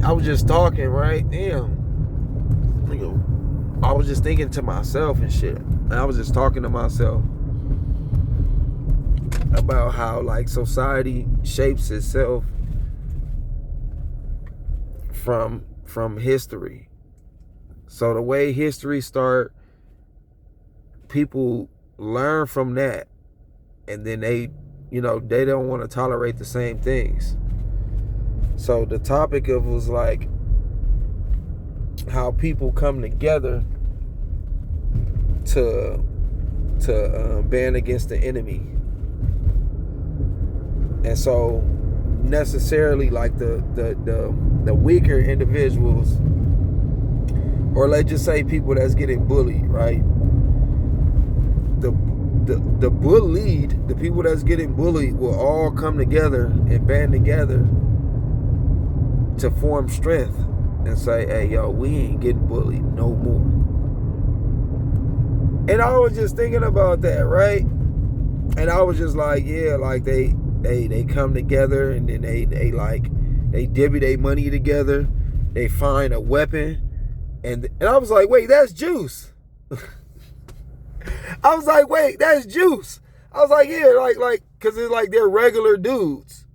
I was just talking, right? Damn. Nigga, I was just thinking to myself and shit. And I was just talking to myself about how like society shapes itself from history. So the way history start, people learn from that, and then they don't want to tolerate the same things. So the topic of was like how people come together to band against the enemy. And so necessarily like the weaker individuals, or let's just say people that's getting bullied, right? The bullied, the people that's getting bullied will all come together and band together to form strength and say, hey, yo, we ain't getting bullied no more. And I was just thinking about that, right? And I was just like, yeah, like they come together, and then they divvy their money together. They find a weapon, and I was like, wait, that's Juice. I was like, wait, that's Juice. I was like, yeah, like, cause it's like they're regular dudes.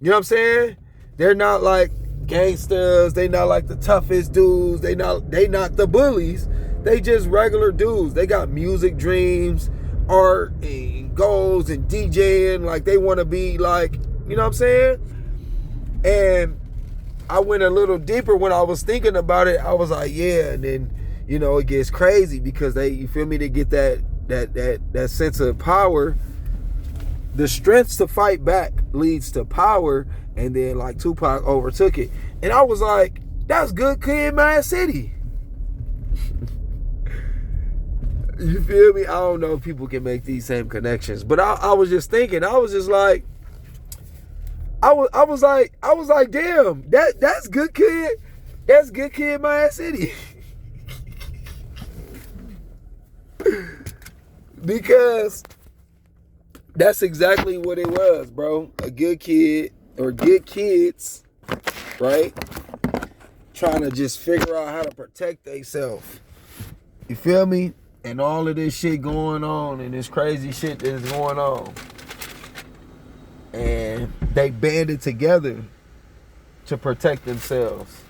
You know what I'm saying? They're not like gangsters. They not like the toughest dudes. They not the bullies. They just regular dudes. They got music dreams, art and goals and DJing. Like they want to be like, you know what I'm saying? And I went a little deeper when I was thinking about it. I was like, yeah, and then it gets crazy because they get that sense of power. The strength to fight back leads to power, and then like Tupac overtook it. And I was like, that's Good Kid, Mad City. You feel me? I don't know if people can make these same connections, but I was just thinking, I was just like, I was like, damn, that's Good Kid. That's Good Kid, Mad City. Because that's exactly what it was, bro. A good kid, or good kids, right? Trying to just figure out how to protect themselves. You feel me? And all of this shit going on, and this crazy shit that is going on. And they banded together to protect themselves.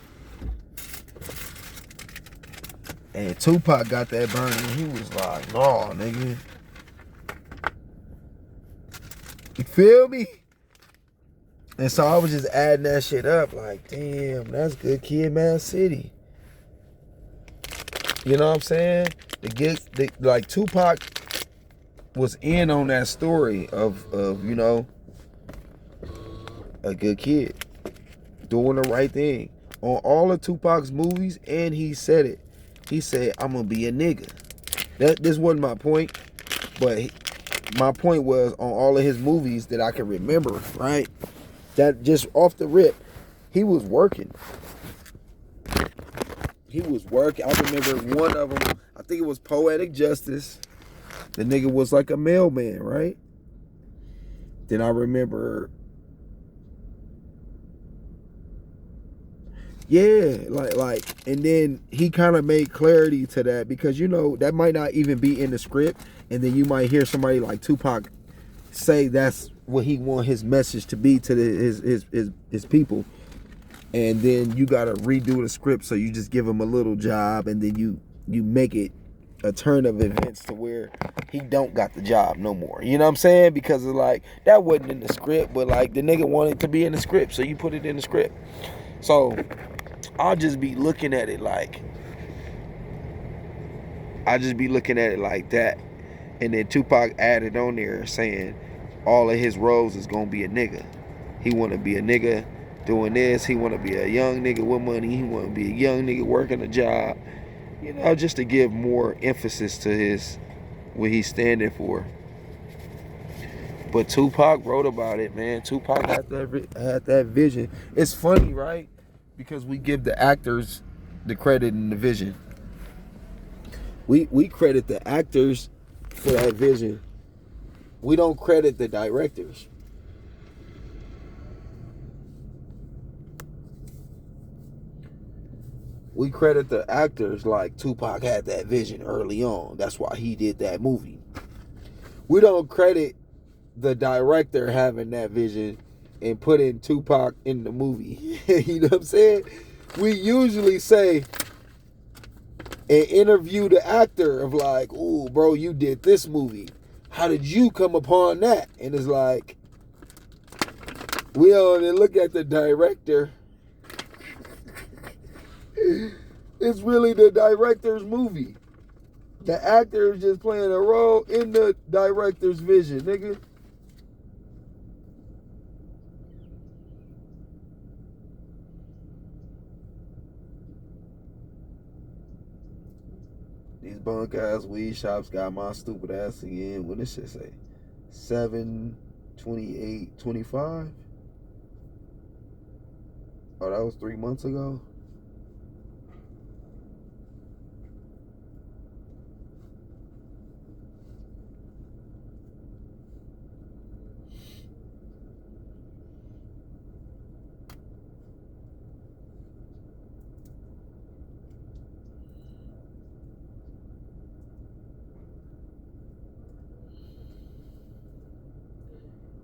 And Tupac got that burning. He was like, nah, nigga. You feel me? And so I was just adding that shit up. Like, damn, that's Good Kid, Mad City. You know what I'm saying? Like Tupac was in on that story of a good kid doing the right thing on all of Tupac's movies, and he said it. He said, I'm gonna be a nigga. This wasn't my point, but my point was on all of his movies that I can remember, right? That just off the rip, he was working. He was working. I remember one of them, I think it was Poetic Justice. The nigga was like a mailman, right? Then I remember, yeah, like, and then he kind of made clarity to that, because that might not even be in the script, and then you might hear somebody like Tupac say that's what he want his message to be to his people, and then you gotta redo the script, so you just give him a little job, and then you make it a turn of events to where he don't got the job no more. You know what I'm saying? Because of like, that wasn't in the script, but like the nigga wanted to be in the script, so you put it in the script. So I'll just be looking at it like that. And then Tupac added on there saying all of his roles is gonna be a nigga. He wanna be a nigga doing this. He wanna be a young nigga with money. He wanna be a young nigga working a job. Just to give more emphasis to what he's standing for. But Tupac wrote about it, man. Tupac had that vision. It's funny, right? Because we give the actors the credit and the vision. We credit the actors for that vision. We don't credit the directors. we credit the actors like Tupac had that vision early on. That's why he did that movie. We don't credit the director having that vision and putting Tupac in the movie. You know what I'm saying? We usually say and interview the actor of like, ooh, bro, you did this movie. How did you come upon that? And it's like, we only look at the director. It's really the director's movie. The actor is just playing a role in the director's vision, nigga. These bunk ass weed shops got my stupid ass again. What this shit say? 7/28/25? Oh, that was 3 months ago?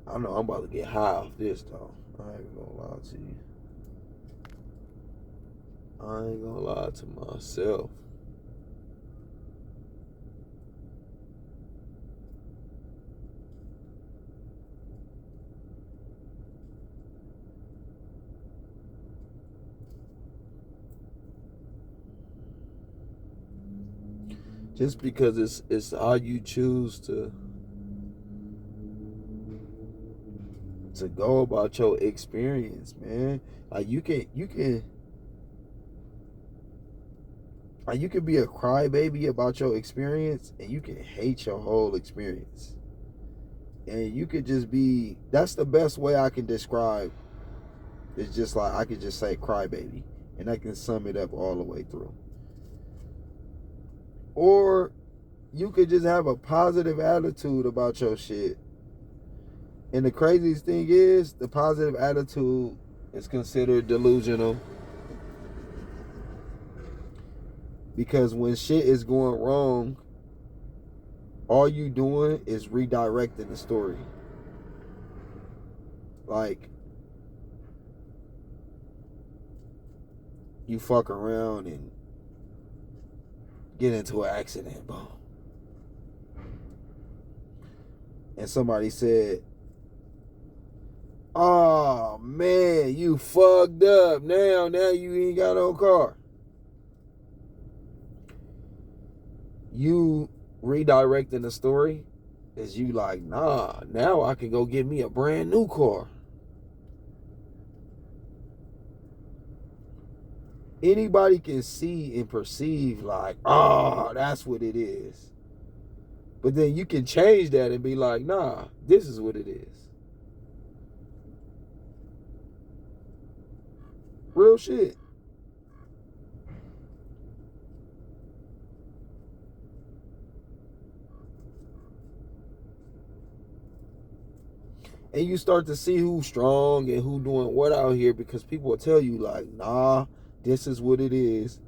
I know I'm about to get high off this, though. I ain't gonna lie to you. I ain't gonna lie to myself. Just because it's how you choose to go about your experience, man. Like you can be a crybaby about your experience, and you can hate your whole experience. And you could just be, that's the best way I can describe. It's just like, I could just say crybaby, and I can sum it up all the way through. Or you could just have a positive attitude about your shit. And the craziest thing is, the positive attitude is considered delusional. Because when shit is going wrong, all you doing is redirecting the story. Like, you fuck around and get into an accident, boom. And somebody said, oh man, you fucked up. Now you ain't got no car. You redirecting the story is you like, nah, now I can go get me a brand new car. Anybody can see and perceive like, oh, that's what it is. But then you can change that and be like, nah, this is what it is. Real shit. And you start to see who's strong and who doing what out here, because people will tell you like, nah, this is what it is.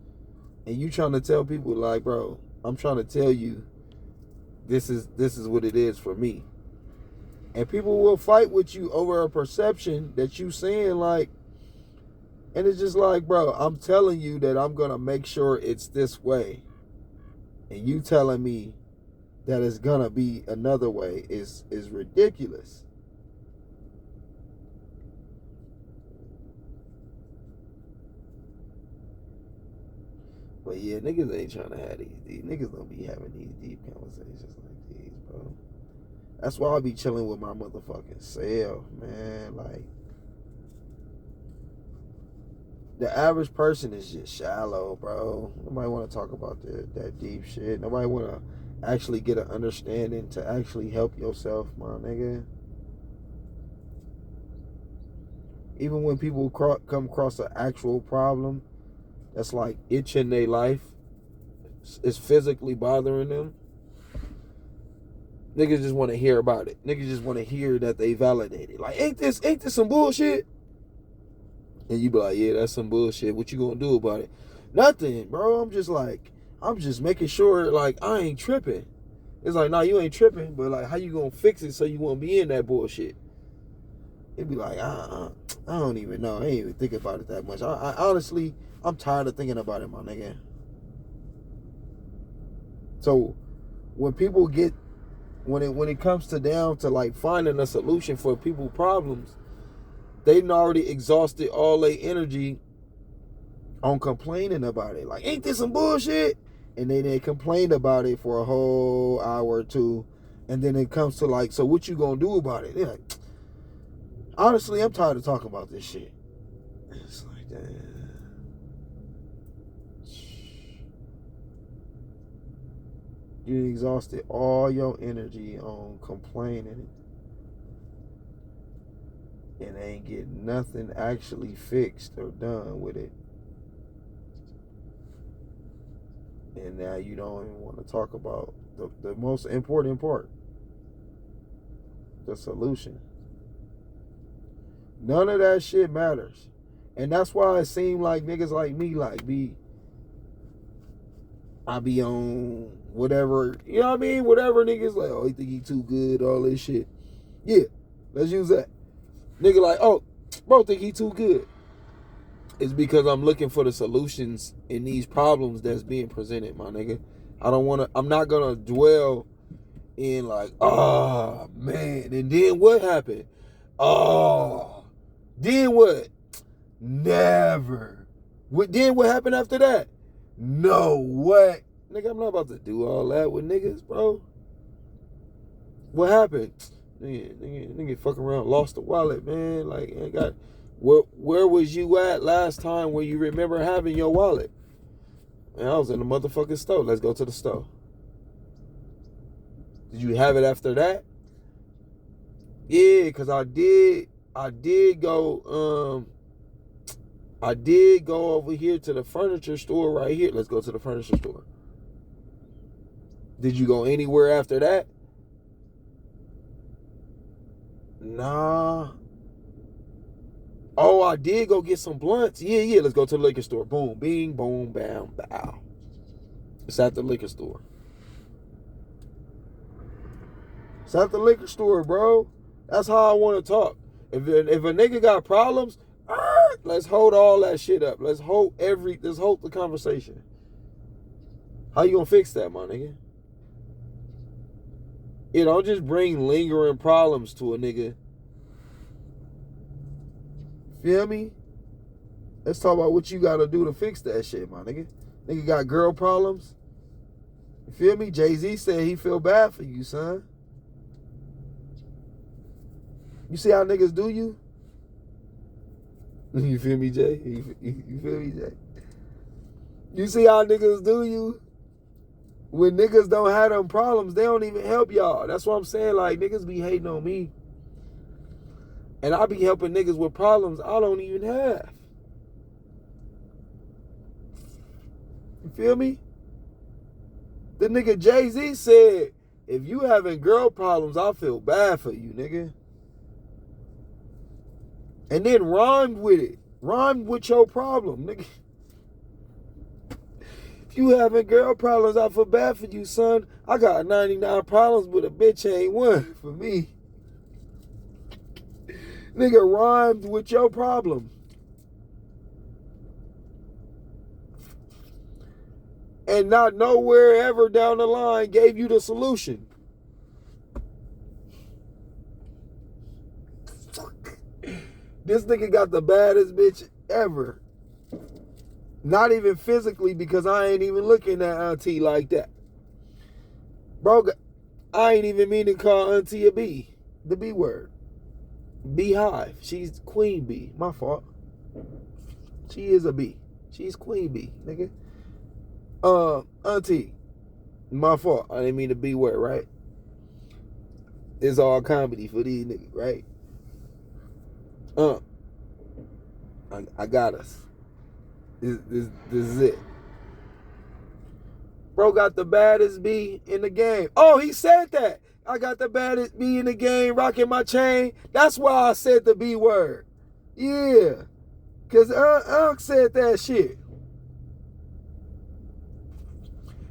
And you trying to tell people like, bro, I'm trying to tell you this is what it is for me. And people will fight with you over a perception that you saying like, and it's just like, bro, I'm telling you that I'm gonna make sure it's this way. And you telling me that it's gonna be another way is ridiculous. But yeah, niggas ain't trying to have these niggas don't be having these deep conversations like these, bro. That's why I be chilling with my motherfucking self, man. Like, the average person is just shallow, bro. Nobody want to talk about that deep shit. Nobody want to actually get an understanding to actually help yourself, my nigga. Even when people come across an actual problem that's like itching their life, it's physically bothering them, niggas just want to hear about it. Niggas just want to hear that they validated. Like, ain't this some bullshit? And you be like, yeah, that's some bullshit. What you gonna do about it? Nothing, bro. I'm just making sure, like, I ain't tripping. It's like, nah, you ain't tripping, but, like, how you gonna fix it so you won't be in that bullshit? It'd be like, I don't even know. I ain't even think about it that much. I honestly, I'm tired of thinking about it, my nigga. So, when people get, when it comes to down to, like, finding a solution for people's problems, they've already exhausted all their energy on complaining about it. Like, ain't this some bullshit? And then they complain about it for a whole hour or two. And then it comes to, like, so what you gonna do about it? They're like, honestly, I'm tired of talking about this shit. It's like, damn. You exhausted all your energy on complaining and ain't getting nothing actually fixed or done with it. And now you don't even want to talk about the most important part, the solution. None of that shit matters. And that's why it seems like niggas like me, like, I be on whatever, you know what I mean? Whatever niggas like, oh, he think he too good, all this shit. Yeah, let's use that. Nigga like, oh, bro think he too good. It's because I'm looking for the solutions in these problems that's being presented, my nigga. I'm not gonna dwell in like, oh, man, and then what happened? Oh, then what? Never. Then what happened after that? No, what? Nigga, I'm not about to do all that with niggas, bro. What happened? Nigga fuck around, lost the wallet, man. Like, I got... Where was you at last time when you remember having your wallet? Man, I was in the motherfucking store. Let's go to the store. Did you have it after that? Yeah, because I did go over here to the furniture store right here. Let's go to the furniture store. Did you go anywhere after that? Nah. Oh, I did go get some blunts. Yeah, let's go to the liquor store. Boom, bing, boom, bam, bow. It's at the liquor store. It's at the liquor store, bro. That's how I want to talk. If a nigga got problems, let's hold all that shit up. Let's hold the conversation. How you gonna fix that, my nigga? You don't just bring lingering problems to a nigga. Feel me? Let's talk about what you gotta do to fix that shit, my nigga. Nigga got girl problems. You feel me? Jay-Z said he feel bad for you, son. You see how niggas do you? You feel me, Jay? You feel me, Jay? You see how niggas do you? When niggas don't have them problems, they don't even help y'all. That's what I'm saying. Like, niggas be hating on me. And I be helping niggas with problems I don't even have. You feel me? The nigga Jay-Z said, if you having girl problems, I feel bad for you, nigga. And then rhymed with it. Rhymed with your problem, nigga. If you having girl problems, I feel bad for you, son. I got 99 problems, but a bitch ain't one for me. Nigga rhymed with your problem. And not nowhere ever down the line gave you the solution. This nigga got the baddest bitch ever. Not even physically, because I ain't even looking at Auntie like that. Bro, I ain't even mean to call Auntie a bee. The B word. Beehive. She's queen bee. My fault. She is a bee. She's queen bee, nigga. Auntie. My fault. I didn't mean the B word, right? It's all comedy for these niggas, right? I got us. This is it. Bro got the baddest bee in the game. Oh, he said that. I got the baddest bee in the game, rocking my chain. That's why I said the B word. Yeah. Because Unc said that shit.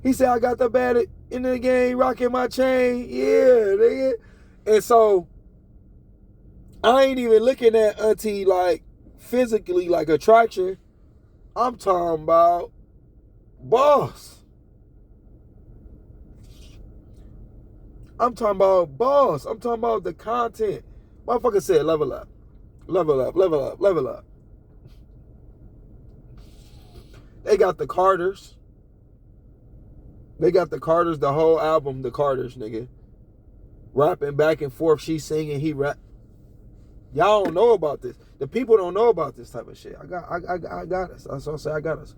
He said, I got the bad in the game, rocking my chain. Yeah, nigga. And so, I ain't even looking at auntie like physically like attraction. I'm talking about boss. I'm talking about boss. I'm talking about the content. Motherfucker said level up. Level up, level up, level up. They got the Carters. They got the Carters, the whole album, the Carters, nigga. Rapping back and forth. She singing, he rap. Y'all don't know about this. The people don't know about this type of shit. I got us. That's what I say. I got us.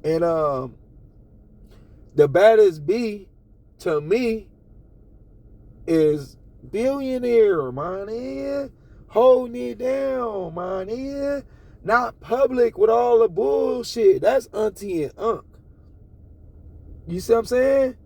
And the baddest B to me is Billionaire, my nigga. Holding it down, my nigga. Not public with all the bullshit. That's auntie and unc. You see what I'm saying?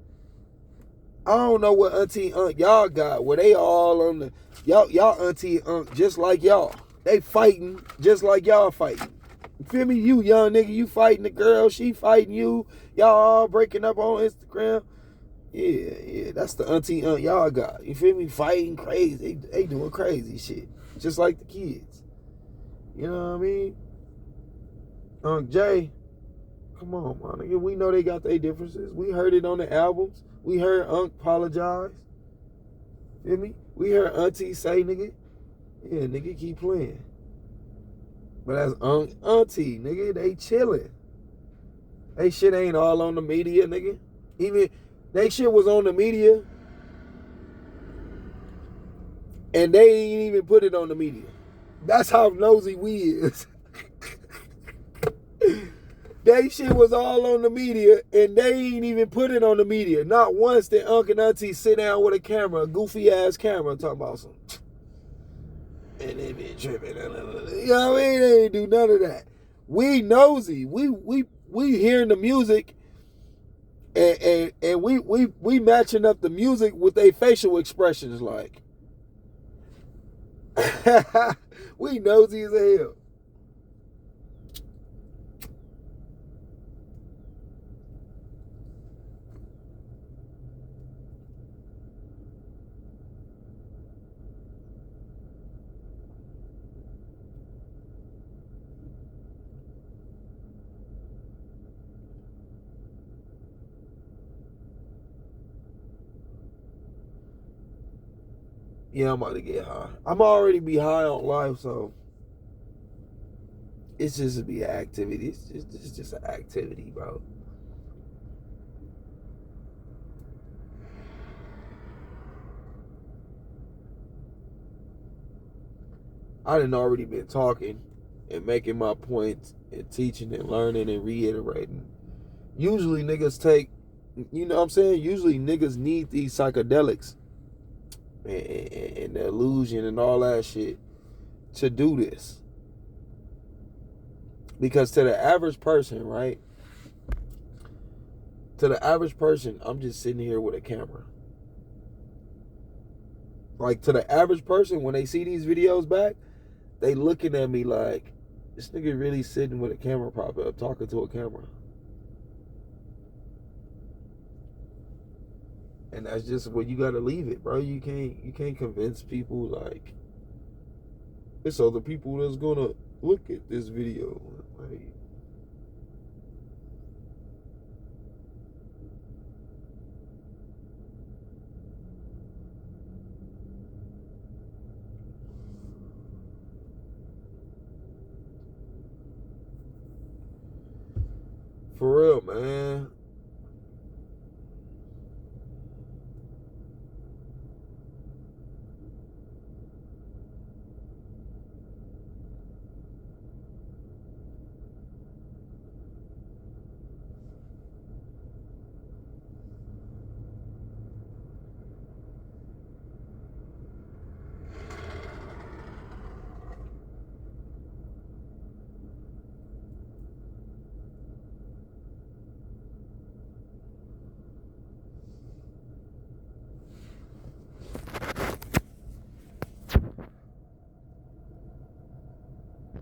I don't know what auntie and unc y'all got. Where they all on the y'all auntie and unc just like y'all. They fighting just like y'all fighting. You feel me? You young nigga, you fighting the girl, she fighting you. Y'all all breaking up on Instagram. Yeah, that's the auntie and unc y'all got. You feel me? Fighting crazy. They doing crazy shit. Just like the kids. You know what I mean? Unc Jay, come on, man. Nigga, we know they got their differences. We heard it on the albums. We heard Unc apologize. Feel me? We heard auntie say, nigga, yeah, nigga, keep playing. But as auntie, nigga, they chilling. They shit ain't all on the media, nigga. Even they shit was on the media, and they ain't even put it on the media. That's how nosy we is. They shit was all on the media, and they ain't even put it on the media. Not once did Unc and Auntie sit down with a camera, a goofy ass camera, talking about some. And they been tripping. You know what I mean? They ain't do none of that. We nosy. We hearing the music, and we matching up the music with their facial expressions. Like, we nosy as hell. Yeah, I'm about to get high. I'm already be high on life, so it's just to be an activity. It's just an activity, bro. I done already been talking and making my points and teaching and learning and reiterating. Usually niggas take, you know what I'm saying? Usually niggas need these psychedelics and the illusion and all that shit to do this. Because to the average person, right? To the average person, I'm just sitting here with a camera. Like, to the average person, when they see these videos back, they looking at me like, this nigga really sitting with a camera prop up, talking to a camera. And that's just where you gotta leave it, bro. You can't convince people like it's other people that's gonna look at this video. Like, for real, man.